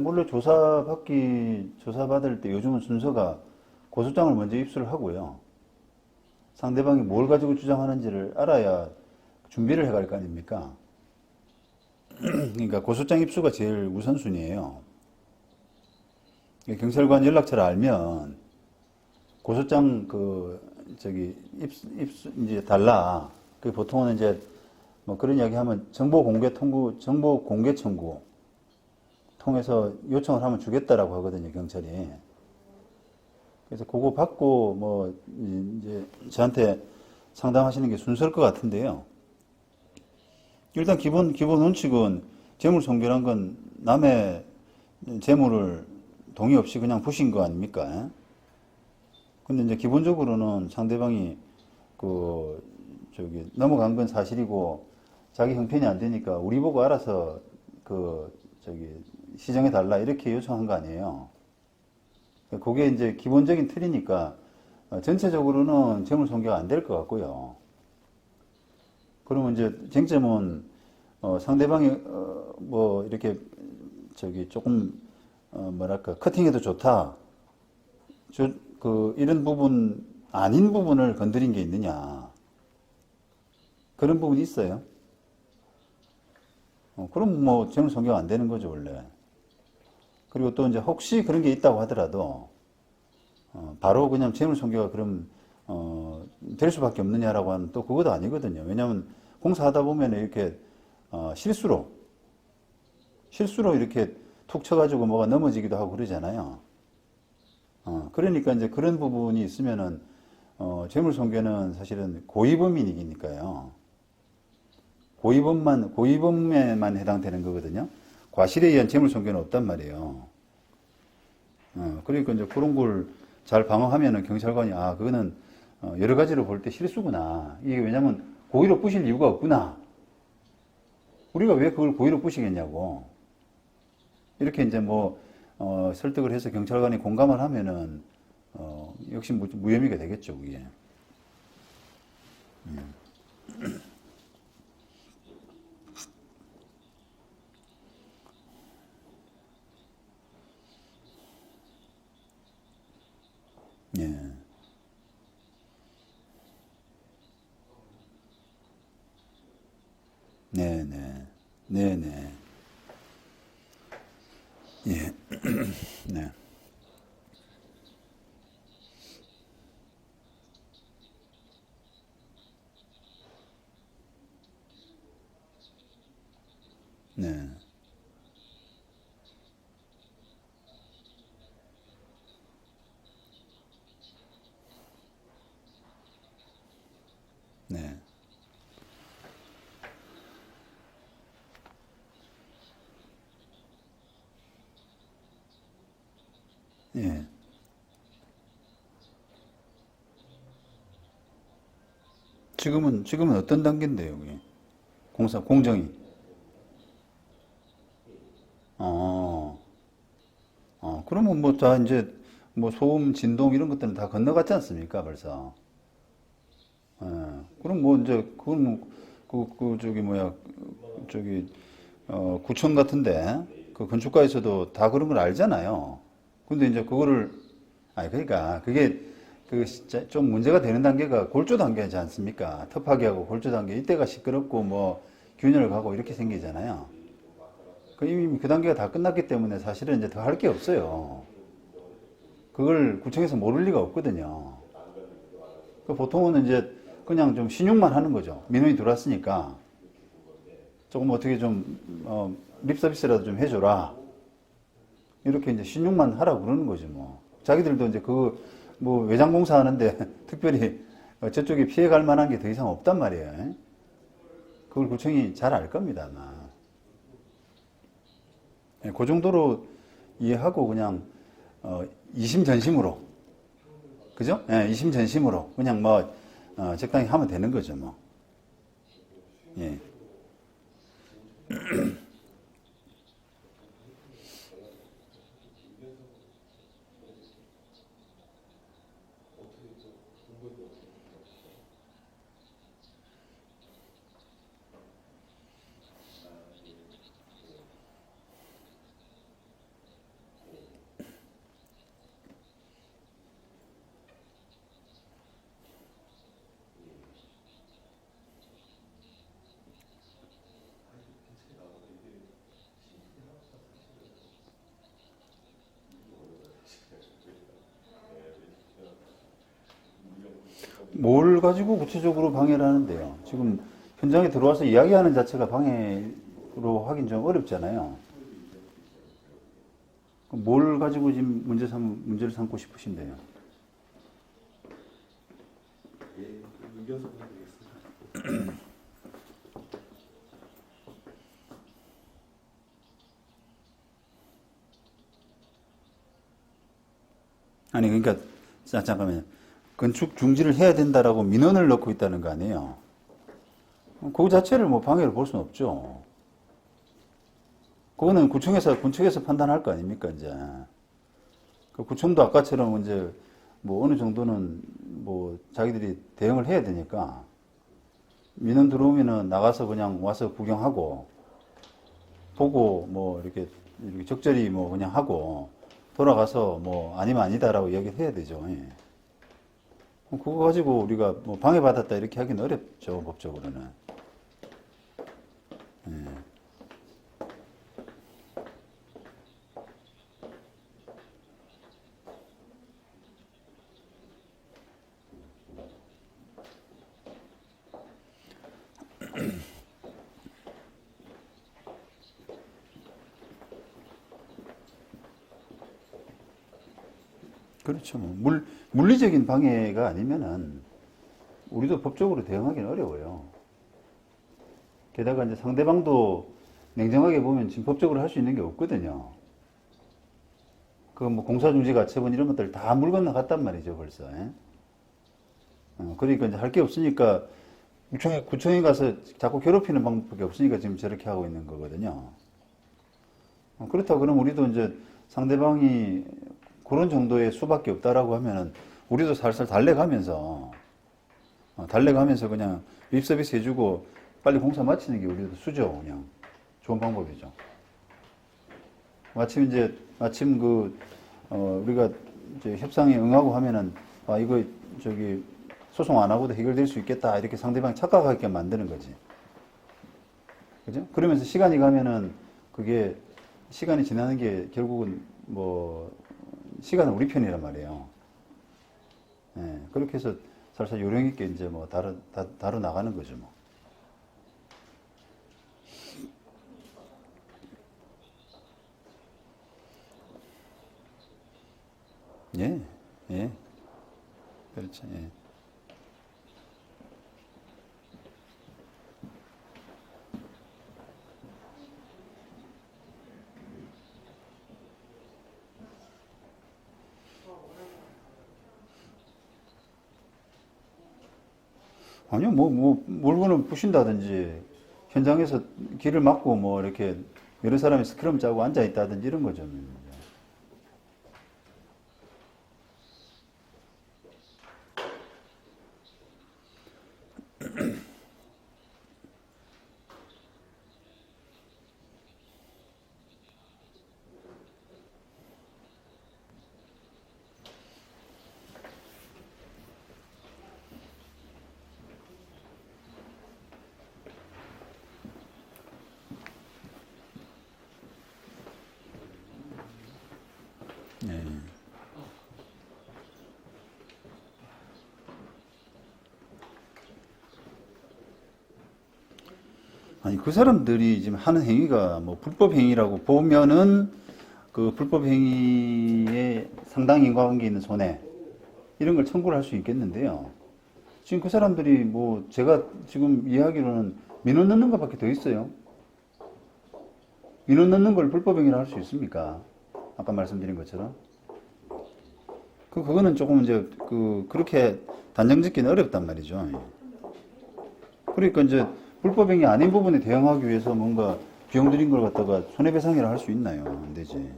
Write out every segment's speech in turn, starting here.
원래 조사받을 때 요즘은 순서가 고소장을 먼저 입수를 하고요. 상대방이 뭘 가지고 주장하는지를 알아야 준비를 해갈 거 아닙니까? 그러니까 고소장 입수가 제일 우선순위예요. 경찰관 연락처를 알면 고소장 이제 달라. 그 보통은 이제 뭐 그런 이야기 하면 정보 공개 청구 통해서 요청을 하면 주겠다라고 하거든요, 경찰이. 그래서 그거 받고 뭐 이제 저한테 상담하시는 게 순서일 것 같은데요. 일단 기본 원칙은 재물 손괴란 건 남의 재물을 동의 없이 그냥 부신 거 아닙니까? 근데 이제 기본적으로는 상대방이 넘어간 건 사실이고 자기 형편이 안 되니까 우리 보고 알아서 시정해 달라 이렇게 요청한 거 아니에요. 그게 이제 기본적인 틀이니까 전체적으로는 재물 손괴가 안 될 것 같고요. 그러면 이제 쟁점은 상대방이 뭐 이렇게 조금 뭐랄까 커팅해도 좋다. 이런 부분 아닌 부분을 건드린 게 있느냐. 그런 부분이 있어요. 그럼 뭐 재물 손괴가 안 되는 거죠, 원래. 그리고 또 이제 혹시 그런 게 있다고 하더라도 바로 그냥 재물 손괴가 그럼 될 수밖에 없느냐라고 하면 또 그것도 아니거든요. 왜냐하면 공사하다 보면 이렇게 실수로 이렇게 툭 쳐가지고 뭐가 넘어지기도 하고 그러잖아요. 그러니까 이제 그런 부분이 있으면은 재물 손괴는 사실은 고의범이니까요. 고의범에만 해당되는 거거든요. 과실에 의한 재물 손괴는 없단 말이에요. 그러니까 이제 그런 걸 잘 방어하면은 경찰관이 그거는 여러 가지로 볼 때 실수구나. 이게 왜냐면 고의로 부실 이유가 없구나. 우리가 왜 그걸 고의로 부시겠냐고. 이렇게 이제 뭐 설득을 해서 경찰관이 공감을 하면은 역시 무혐의가 되겠죠, 그게. 예. 네네. 네네. 예. 네. 네. 네. 예. 지금은 어떤 단계인데요, 그게? 공정이. 어, 그러면 뭐 다 이제 뭐 소음, 진동 이런 것들은 다 건너갔지 않습니까, 벌써? 예. 그럼 뭐 이제 그건 뭐 저기 뭐야 저기 구청 같은데 그 건축가에서도 다 그런 걸 알잖아요. 근데 이제 그거를 그러니까 그게 진짜 좀 문제가 되는 단계가 골조 단계지 않습니까? 터파기하고 골조 단계 이때가 시끄럽고 뭐 균열 가고 이렇게 생기잖아요. 이미 그 단계가 다 끝났기 때문에 사실은 이제 더 할 게 없어요. 그걸 구청에서 모를 리가 없거든요. 보통은 이제 그냥 좀 신용만 하는 거죠. 민원이 들어왔으니까 조금 어떻게 좀 립 서비스라도 좀 해줘라. 이렇게 이제 신용만 하라고 그러는 거죠, 뭐. 자기들도 이제 뭐 외장 공사 하는데 특별히 저쪽에 피해갈 만한 게 더 이상 없단 말이에요. 그걸 구청이 잘 알 겁니다, 아마. 그 정도로 이해하고 그냥 이심전심으로, 그죠? 이심전심으로 그냥 뭐 적당히 하면 되는 거죠, 뭐. 예. 뭘 가지고 구체적으로 방해를 하는데요? 지금 현장에 들어와서 이야기하는 자체가 방해로 하긴 좀 어렵잖아요. 그럼 뭘 가지고 지금 문제를 삼고 싶으신데요? 예, 의견 소개드리겠습니다. 아니, 그러니까, 잠깐만요. 건축 중지를 해야 된다라고 민원을 넣고 있다는 거 아니에요? 그 자체를 뭐 방해를 볼 수는 없죠. 그거는 군청에서 판단할 거 아닙니까, 이제. 그 구청도 아까처럼 이제 뭐 어느 정도는 뭐 자기들이 대응을 해야 되니까 민원 들어오면은 나가서 그냥 와서 구경하고 보고 뭐 이렇게 적절히 뭐 그냥 하고 돌아가서 뭐 아니면 아니다라고 얘기를 해야 되죠. 예. 그거 가지고 우리가 뭐 방해받았다 이렇게 하기는 어렵죠, 법적으로는. 예. 그렇죠. 뭐 물리적인 방해가 아니면은 우리도 법적으로 대응하기는 어려워요. 게다가 이제 상대방도 냉정하게 보면 지금 법적으로 할 수 있는 게 없거든요. 그 뭐 공사중지 가처분 이런 것들 다 물 건너갔단 말이죠, 벌써. 예? 그러니까 이제 할 게 없으니까 구청에 가서 자꾸 괴롭히는 방법밖에 없으니까 지금 저렇게 하고 있는 거거든요. 그렇다고 그럼 우리도 이제 상대방이 그런 정도의 수밖에 없다라고 하면은 우리도 살살 달래가면서 그냥 립 서비스 해주고 빨리 공사 마치는 게 우리도 수죠, 그냥. 좋은 방법이죠. 마침 우리가 이제 협상에 응하고 하면은, 아, 이거 저기 소송 안 하고도 해결될 수 있겠다. 이렇게 상대방이 착각하게 만드는 거지. 그죠? 그러면서 시간이 가면은 그게 시간이 지나는 게 결국은 뭐 시간은 우리 편이란 말이에요. 예, 그렇게 해서 살살 요령 있게 이제 뭐 다뤄 나가는 거죠, 뭐. 예, 예, 그렇죠, 예. 아니요, 뭐, 물건을 부신다든지, 현장에서 길을 막고 뭐, 이렇게 여러 사람이 스크럼 짜고 앉아있다든지 이런 거죠. 예. 아니, 그 사람들이 지금 하는 행위가 뭐 불법 행위라고 보면은 그 불법 행위에 상당 인과관계 있는 손해, 이런 걸 청구를 할 수 있겠는데요. 지금 그 사람들이 뭐 제가 지금 이해하기로는 민원 넣는 것밖에 더 있어요. 민원 넣는 걸 불법 행위라 할 수 있습니까? 아까 말씀드린 것처럼. 그거는 조금 이제 그렇게 단정 짓기는 어렵단 말이죠. 그러니까 이제 불법행위 아닌 부분에 대응하기 위해서 뭔가 비용 들인 걸 갖다가 손해배상이라 할 수 있나요? 안 되지.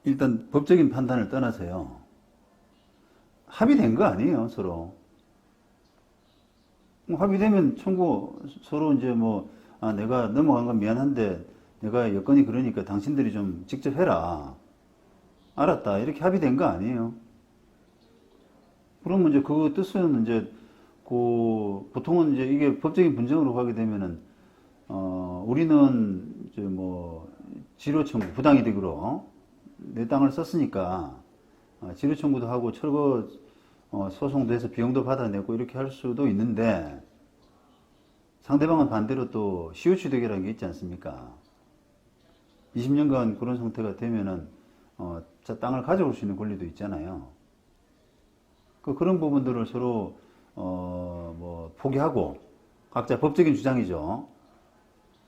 일단 법적인 판단을 떠나서요. 합의된 거 아니에요, 서로. 뭐 합의되면 청구 서로 이제 뭐, 아, 내가 넘어간 건 미안한데 내가 여건이 그러니까 당신들이 좀 직접 해라. 알았다. 이렇게 합의된 거 아니에요. 그러면 이제 그 뜻은 이제 그 보통은 이제 이게 법적인 분쟁으로 가게 되면은 우리는 이제 뭐 지료 청구 부당이득으로 내 땅을 썼으니까 지료 청구도 하고 철거 소송도 해서 비용도 받아내고 이렇게 할 수도 있는데 상대방은 반대로 또 시효취득이라는 게 있지 않습니까? 20년간 그런 상태가 되면은 자 땅을 가져올 수 있는 권리도 있잖아요. 그런 부분들을 서로 뭐 포기하고 각자 법적인 주장이죠.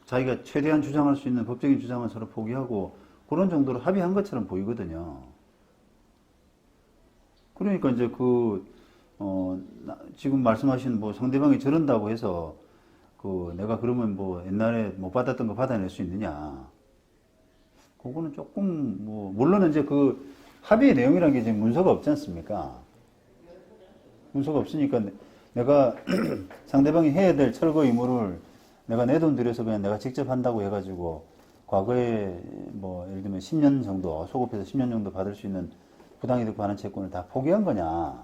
자기가 최대한 주장할 수 있는 법적인 주장을 서로 포기하고 그런 정도로 합의한 것처럼 보이거든요. 그러니까 이제 지금 말씀하신 뭐 상대방이 저런다고 해서 내가 그러면 뭐 옛날에 못 받았던 거 받아낼 수 있느냐. 그거는 조금 물론 이제 합의의 내용이라는 게 지금 문서가 없지 않습니까? 문서가 없으니까 내가 상대방이 해야 될 철거 의무를 내가 내 돈 들여서 그냥 내가 직접 한다고 해가지고 과거에 뭐 예를 들면 10년 정도 소급해서 10년 정도 받을 수 있는 부당이득 반환 채권을 다 포기한 거냐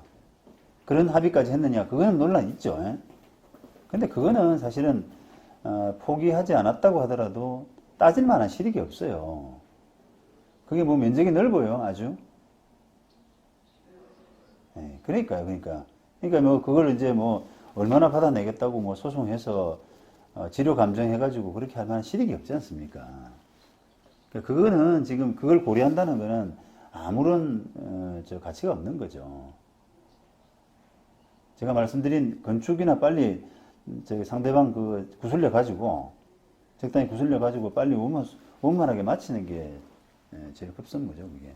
그런 합의까지 했느냐 그거는 논란이 있죠. 예? 근데 그거는 사실은 포기하지 않았다고 하더라도 따질 만한 실익이 없어요. 그게 뭐 면적이 넓어요 아주. 예, 그러니까 뭐 그걸 이제 뭐 얼마나 받아내겠다고 뭐 소송해서 지료 감정해가지고 그렇게 할 만한 실익이 없지 않습니까? 그러니까 그거는 지금 그걸 고려한다는 거는 아무런 가치가 없는 거죠. 제가 말씀드린 건축이나 빨리 상대방 구슬려 가지고 적당히 구슬려 가지고 빨리 원만하게 마치는 게 제일 급선무죠 그게.